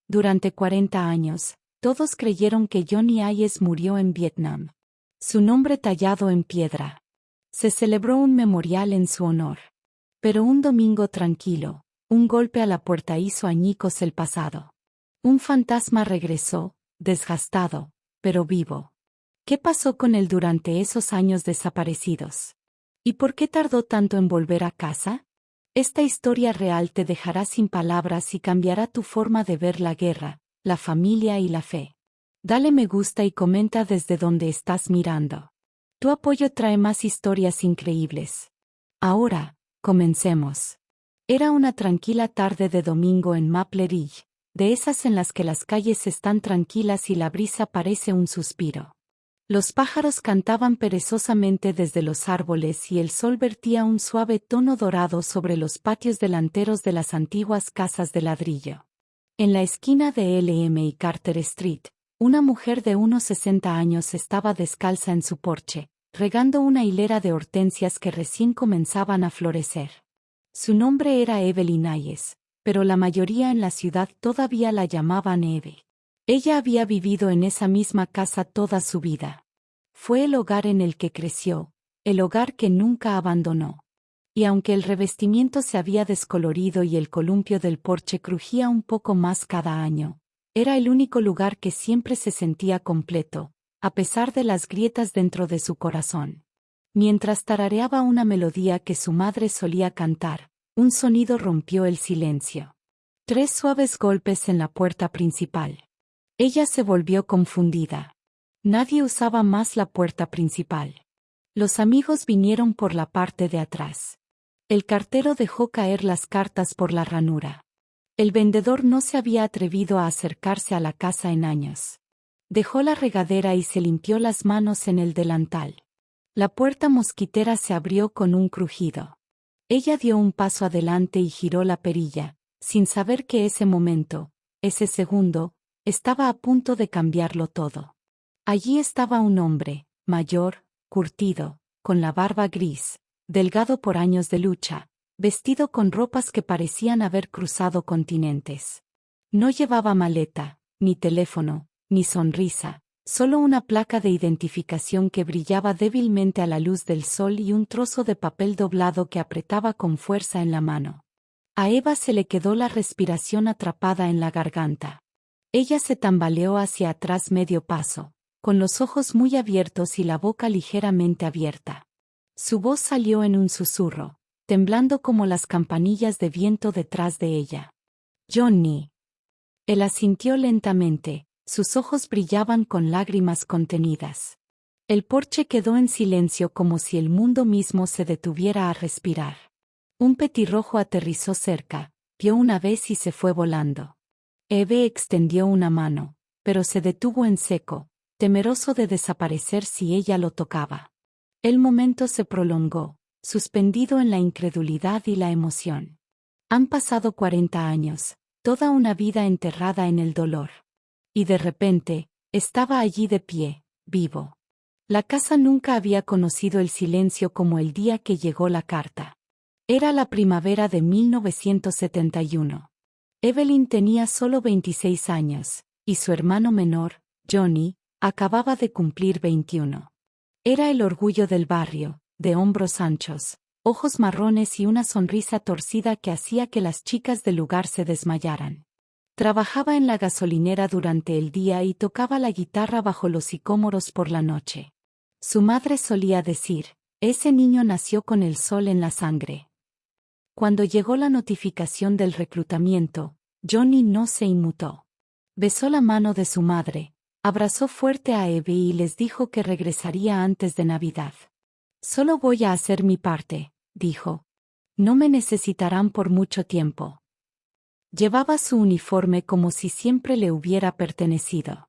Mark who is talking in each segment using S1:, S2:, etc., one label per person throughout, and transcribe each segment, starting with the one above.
S1: Durante 40 años, todos creyeron que Johnny Hayes murió en Vietnam. Su nombre tallado en piedra. Se celebró un memorial en su honor. Pero un domingo tranquilo, un golpe a la puerta hizo añicos el pasado. Un fantasma regresó, desgastado, pero vivo. ¿Qué pasó con él durante esos años desaparecidos? ¿Y por qué tardó tanto en volver a casa? Esta historia real te dejará sin palabras y cambiará tu forma de ver la guerra, la familia y la fe. Dale me gusta y comenta desde donde estás mirando. Tu apoyo trae más historias increíbles. Ahora, comencemos. Era una tranquila tarde de domingo en Maple Ridge, de esas en las que las calles están tranquilas y la brisa parece un suspiro. Los pájaros cantaban perezosamente desde los árboles y el sol vertía un suave tono dorado sobre los patios delanteros de las antiguas casas de ladrillo. En la esquina de L.M. y Carter Street, una mujer de unos 60 años estaba descalza en su porche, regando una hilera de hortensias que recién comenzaban a florecer. Su nombre era Evelyn Hayes, pero la mayoría en la ciudad todavía la llamaban Eve. Ella había vivido en esa misma casa toda su vida. Fue el hogar en el que creció, el hogar que nunca abandonó. Y aunque el revestimiento se había descolorido y el columpio del porche crujía un poco más cada año, era el único lugar que siempre se sentía completo, a pesar de las grietas dentro de su corazón. Mientras tarareaba una melodía que su madre solía cantar, un sonido rompió el silencio. 3 suaves golpes en la puerta principal. Ella se volvió confundida. Nadie usaba más la puerta principal. Los amigos vinieron por la parte de atrás. El cartero dejó caer las cartas por la ranura. El vendedor no se había atrevido a acercarse a la casa en años. Dejó la regadera y se limpió las manos en el delantal. La puerta mosquitera se abrió con un crujido. Ella dio un paso adelante y giró la perilla, sin saber que ese momento, ese segundo, estaba a punto de cambiarlo todo. Allí estaba un hombre, mayor, curtido, con la barba gris, delgado por años de lucha, vestido con ropas que parecían haber cruzado continentes. No llevaba maleta, ni teléfono, ni sonrisa, solo una placa de identificación que brillaba débilmente a la luz del sol y un trozo de papel doblado que apretaba con fuerza en la mano. A Eva se le quedó la respiración atrapada en la garganta. Ella se tambaleó hacia atrás medio paso, con los ojos muy abiertos y la boca ligeramente abierta. Su voz salió en un susurro, temblando como las campanillas de viento detrás de ella. «Johnny». Él asintió lentamente, sus ojos brillaban con lágrimas contenidas. El porche quedó en silencio como si el mundo mismo se detuviera a respirar. Un petirrojo aterrizó cerca, vio una vez y se fue volando. Eve extendió una mano, pero se detuvo en seco, temeroso de desaparecer si ella lo tocaba. El momento se prolongó, suspendido en la incredulidad y la emoción. Han pasado 40 años, toda una vida enterrada en el dolor. Y de repente, estaba allí de pie, vivo. La casa nunca había conocido el silencio como el día que llegó la carta. Era la primavera de 1971. Evelyn tenía solo 26 años, y su hermano menor, Johnny, acababa de cumplir 21. Era el orgullo del barrio, de hombros anchos, ojos marrones y una sonrisa torcida que hacía que las chicas del lugar se desmayaran. Trabajaba en la gasolinera durante el día y tocaba la guitarra bajo los sicómoros por la noche. Su madre solía decir, ese niño nació con el sol en la sangre. Cuando llegó la notificación del reclutamiento, Johnny no se inmutó. Besó la mano de su madre, abrazó fuerte a Eve y les dijo que regresaría antes de Navidad. Solo voy a hacer mi parte, dijo. No me necesitarán por mucho tiempo. Llevaba su uniforme como si siempre le hubiera pertenecido.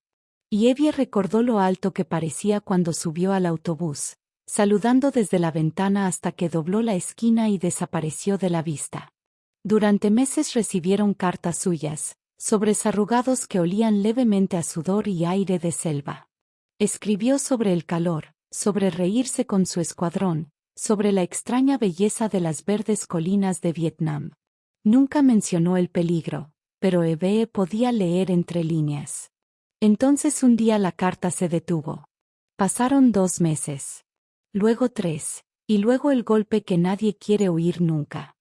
S1: Y Evie recordó lo alto que parecía cuando subió al autobús, saludando desde la ventana hasta que dobló la esquina y desapareció de la vista. Durante meses recibieron cartas suyas, sobres arrugados que olían levemente a sudor y aire de selva. Escribió sobre el calor, sobre reírse con su escuadrón, sobre la extraña belleza de las verdes colinas de Vietnam. Nunca mencionó el peligro, pero Eve podía leer entre líneas. Entonces un día la carta se detuvo. Pasaron 2 meses. Luego 3, y luego el golpe que nadie quiere oír nunca.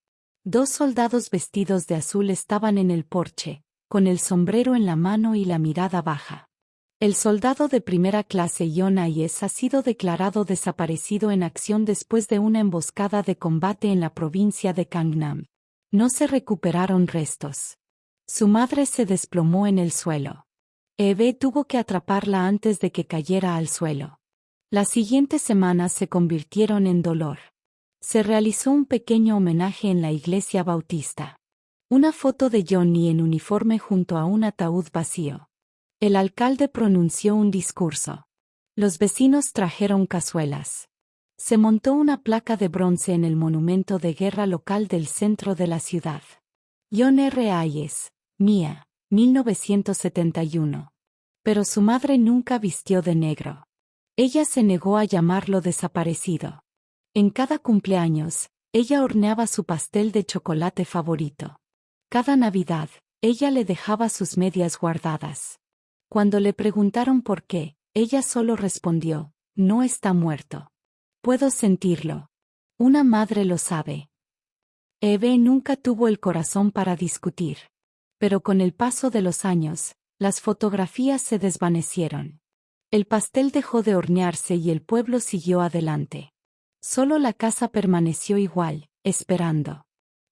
S1: 2 soldados vestidos de azul estaban en el porche, con el sombrero en la mano y la mirada baja. El soldado de primera clase John Hayes ha sido declarado desaparecido en acción después de una emboscada de combate en la provincia de Gangnam. No se recuperaron restos. Su madre se desplomó en el suelo. Eve tuvo que atraparla antes de que cayera al suelo. Las siguientes semanas se convirtieron en dolor. Se realizó un pequeño homenaje en la iglesia bautista. Una foto de Johnny en uniforme junto a un ataúd vacío. El alcalde pronunció un discurso. Los vecinos trajeron cazuelas. Se montó una placa de bronce en el monumento de guerra local del centro de la ciudad. John R. Hayes, Mía, 1971. Pero su madre nunca vistió de negro. Ella se negó a llamarlo desaparecido. En cada cumpleaños, ella horneaba su pastel de chocolate favorito. Cada Navidad, ella le dejaba sus medias guardadas. Cuando le preguntaron por qué, ella solo respondió, no está muerto. Puedo sentirlo. Una madre lo sabe. Eve nunca tuvo el corazón para discutir. Pero con el paso de los años, las fotografías se desvanecieron. El pastel dejó de hornearse y el pueblo siguió adelante. Solo la casa permaneció igual, esperando.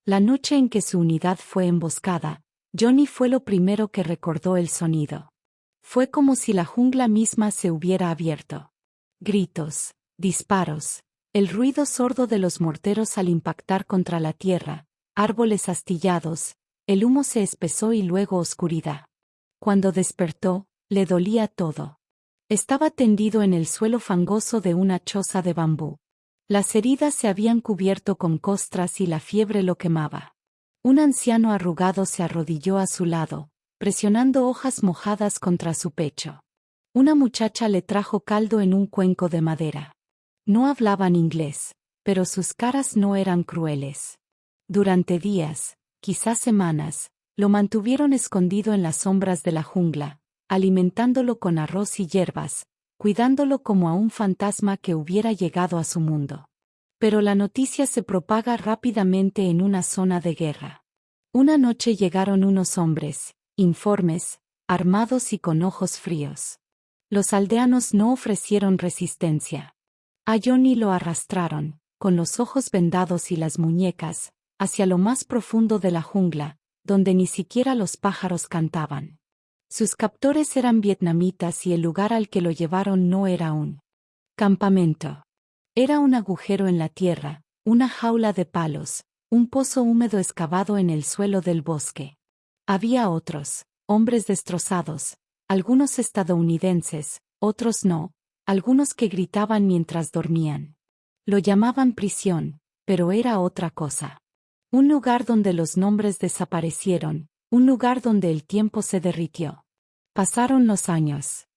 S1: La noche en que su unidad fue emboscada, Johnny fue lo primero que recordó el sonido. Fue como si la jungla misma se hubiera abierto. Gritos, disparos, el ruido sordo de los morteros al impactar contra la tierra, árboles astillados, el humo se espesó y luego oscuridad. Cuando despertó, le dolía todo. Estaba tendido en el suelo fangoso de una choza de bambú. Las heridas se habían cubierto con costras y la fiebre lo quemaba. Un anciano arrugado se arrodilló a su lado, presionando hojas mojadas contra su pecho. Una muchacha le trajo caldo en un cuenco de madera. No hablaban inglés, pero sus caras no eran crueles. Durante días, quizás semanas, lo mantuvieron escondido en las sombras de la jungla, alimentándolo con arroz y hierbas, cuidándolo como a un fantasma que hubiera llegado a su mundo. Pero la noticia se propaga rápidamente en una zona de guerra. Una noche llegaron unos hombres, informes, armados y con ojos fríos. Los aldeanos no ofrecieron resistencia. A Johnny lo arrastraron, con los ojos vendados y las muñecas, hacia lo más profundo de la jungla, donde ni siquiera los pájaros cantaban. Sus captores eran vietnamitas y el lugar al que lo llevaron no era un campamento. Era un agujero en la tierra, una jaula de palos, un pozo húmedo excavado en el suelo del bosque. Había otros, hombres destrozados, algunos estadounidenses, otros no, algunos que gritaban mientras dormían. Lo llamaban prisión, pero era otra cosa. Un lugar donde los nombres desaparecieron, un lugar donde el tiempo se derritió. Pasaron los años.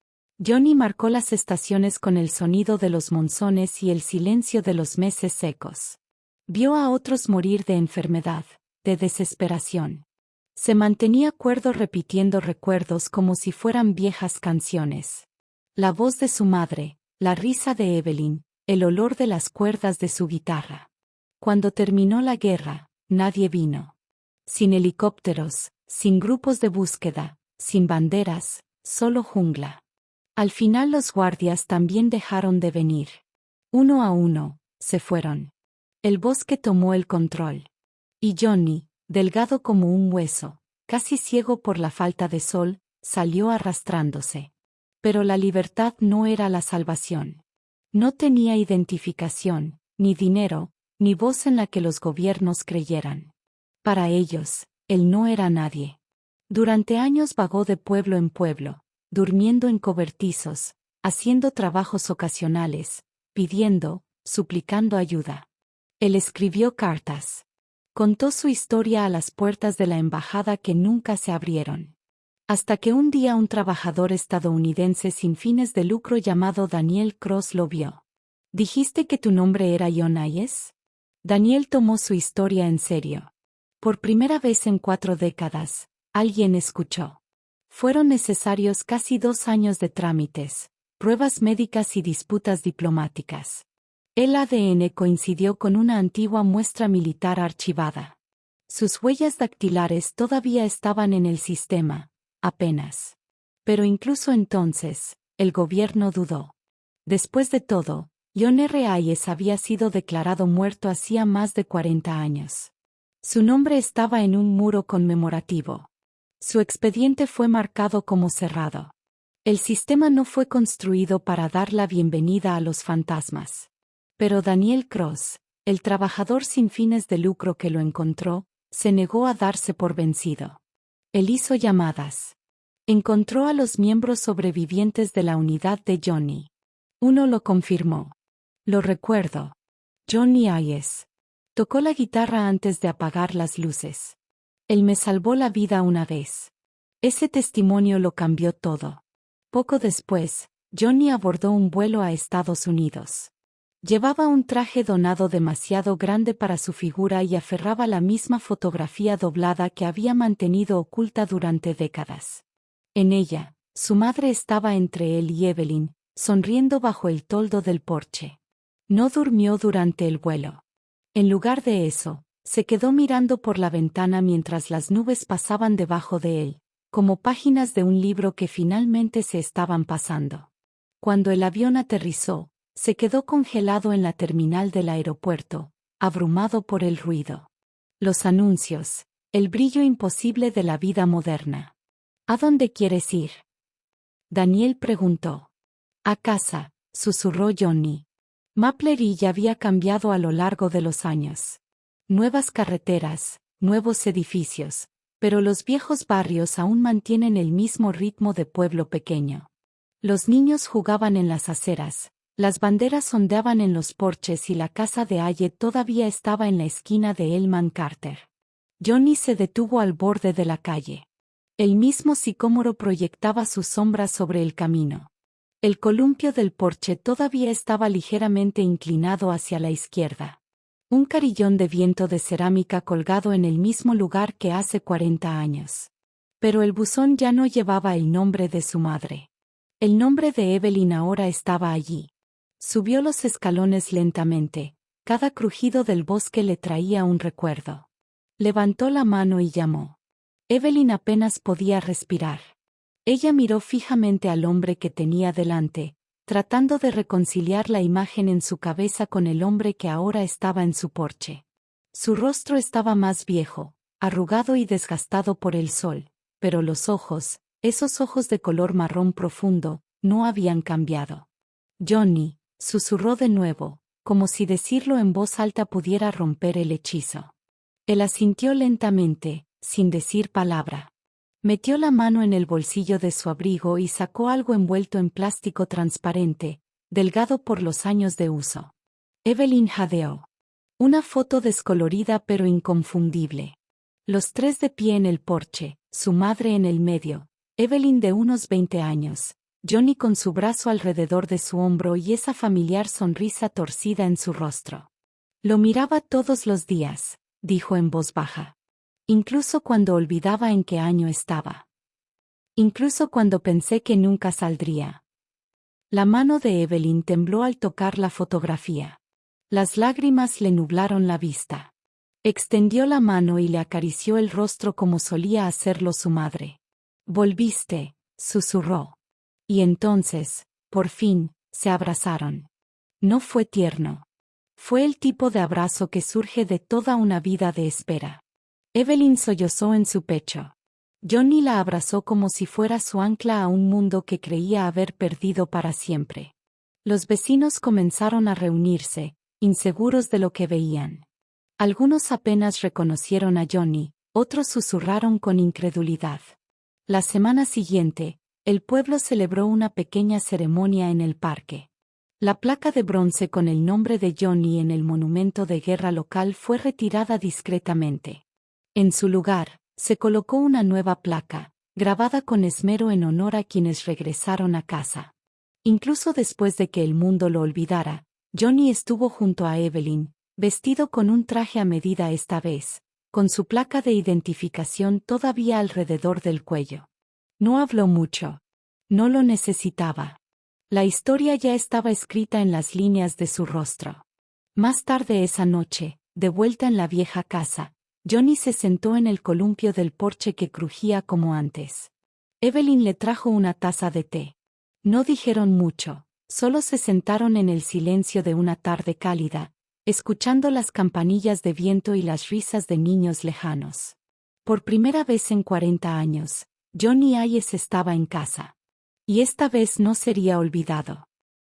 S1: Johnny marcó las estaciones con el sonido de los monzones y el silencio de los meses secos. Vio a otros morir de enfermedad, de desesperación. Se mantenía cuerdo repitiendo recuerdos como si fueran viejas canciones. La voz de su madre, la risa de Evelyn, el olor de las cuerdas de su guitarra. Cuando terminó la guerra, nadie vino. Sin helicópteros, sin grupos de búsqueda, sin banderas, solo jungla. Al final los guardias también dejaron de venir. Uno a uno, se fueron. El bosque tomó el control. Y Johnny, delgado como un hueso, casi ciego por la falta de sol, salió arrastrándose. Pero la libertad no era la salvación. No tenía identificación, ni dinero, ni voz en la que los gobiernos creyeran. Para ellos, él no era nadie. Durante años vagó de pueblo en pueblo, durmiendo en cobertizos, haciendo trabajos ocasionales, pidiendo, suplicando ayuda. Él escribió cartas. Contó su historia a las puertas de la embajada que nunca se abrieron. Hasta que un día un trabajador estadounidense sin fines de lucro llamado Daniel Cross lo vio. ¿Dijiste que tu nombre era John Hayes? Daniel tomó su historia en serio. Por primera vez en 4 décadas, Alguien escuchó. Fueron necesarios casi 2 años de trámites, pruebas médicas y disputas diplomáticas. El ADN coincidió con una antigua muestra militar archivada. Sus huellas dactilares todavía estaban en el sistema, apenas. Pero incluso entonces, el gobierno dudó. Después de todo, John R. Hayes había sido declarado muerto hacía más de 40 años. Su nombre estaba en un muro conmemorativo. Su expediente fue marcado como cerrado. El sistema no fue construido para dar la bienvenida a los fantasmas. Pero Daniel Cross, el trabajador sin fines de lucro que lo encontró, se negó a darse por vencido. Él hizo llamadas. Encontró a los miembros sobrevivientes de la unidad de Johnny. Uno lo confirmó. Lo recuerdo. Johnny Hayes. Tocó la guitarra antes de apagar las luces. Él me salvó la vida una vez. Ese testimonio lo cambió todo. Poco después, Johnny abordó un vuelo a Estados Unidos. Llevaba un traje donado demasiado grande para su figura y aferraba la misma fotografía doblada que había mantenido oculta durante décadas. En ella, su madre estaba entre él y Evelyn, sonriendo bajo el toldo del porche. No durmió durante el vuelo. En lugar de eso, se quedó mirando por la ventana mientras las nubes pasaban debajo de él, como páginas de un libro que finalmente se estaban pasando. Cuando el avión aterrizó, se quedó congelado en la terminal del aeropuerto, abrumado por el ruido. Los anuncios, el brillo imposible de la vida moderna. ¿A dónde quieres ir? Daniel preguntó. A casa, susurró Johnny. Maple Ridge había cambiado a lo largo de los años. Nuevas carreteras, nuevos edificios, pero los viejos barrios aún mantienen el mismo ritmo de pueblo pequeño. Los niños jugaban en las aceras, las banderas ondeaban en los porches y la casa de Aye todavía estaba en la esquina de Elman Carter. Johnny se detuvo al borde de la calle. El mismo sicómoro proyectaba sus sombras sobre el camino. El columpio del porche todavía estaba ligeramente inclinado hacia la izquierda. Un carillón de viento de cerámica colgado en el mismo lugar que hace 40 años. Pero el buzón ya no llevaba el nombre de su madre. El nombre de Evelyn ahora estaba allí. Subió los escalones lentamente, cada crujido del bosque le traía un recuerdo. Levantó la mano y llamó. Evelyn apenas podía respirar. Ella miró fijamente al hombre que tenía delante, tratando de reconciliar la imagen en su cabeza con el hombre que ahora estaba en su porche. Su rostro estaba más viejo, arrugado y desgastado por el sol, pero los ojos, esos ojos de color marrón profundo, no habían cambiado. Johnny, susurró de nuevo, como si decirlo en voz alta pudiera romper el hechizo. Él asintió lentamente, sin decir palabra. Metió la mano en el bolsillo de su abrigo y sacó algo envuelto en plástico transparente, delgado por los años de uso. Evelyn jadeó. Una foto descolorida pero inconfundible. Los tres de pie en el porche, su madre en el medio, Evelyn de unos 20 años, Johnny con su brazo alrededor de su hombro y esa familiar sonrisa torcida en su rostro. Lo miraba todos los días, dijo en voz baja. Incluso cuando olvidaba en qué año estaba. Incluso cuando pensé que nunca saldría. La mano de Evelyn tembló al tocar la fotografía. Las lágrimas le nublaron la vista. Extendió la mano y le acarició el rostro como solía hacerlo su madre. Volviste, susurró. Y entonces, por fin, se abrazaron. No fue tierno. Fue el tipo de abrazo que surge de toda una vida de espera. Evelyn sollozó en su pecho. Johnny la abrazó como si fuera su ancla a un mundo que creía haber perdido para siempre. Los vecinos comenzaron a reunirse, inseguros de lo que veían. Algunos apenas reconocieron a Johnny, otros susurraron con incredulidad. La semana siguiente, el pueblo celebró una pequeña ceremonia en el parque. La placa de bronce con el nombre de Johnny en el monumento de guerra local fue retirada discretamente. En su lugar, se colocó una nueva placa, grabada con esmero en honor a quienes regresaron a casa. Incluso después de que el mundo lo olvidara, Johnny estuvo junto a Evelyn, vestido con un traje a medida esta vez, con su placa de identificación todavía alrededor del cuello. No habló mucho. No lo necesitaba. La historia ya estaba escrita en las líneas de su rostro. Más tarde esa noche, de vuelta en la vieja casa, Johnny se sentó en el columpio del porche que crujía como antes. Evelyn le trajo una taza de té. No dijeron mucho, solo se sentaron en el silencio de una tarde cálida, escuchando las campanillas de viento y las risas de niños lejanos. Por primera vez en 40 años, Johnny Hayes estaba en casa. Y esta vez no sería olvidado.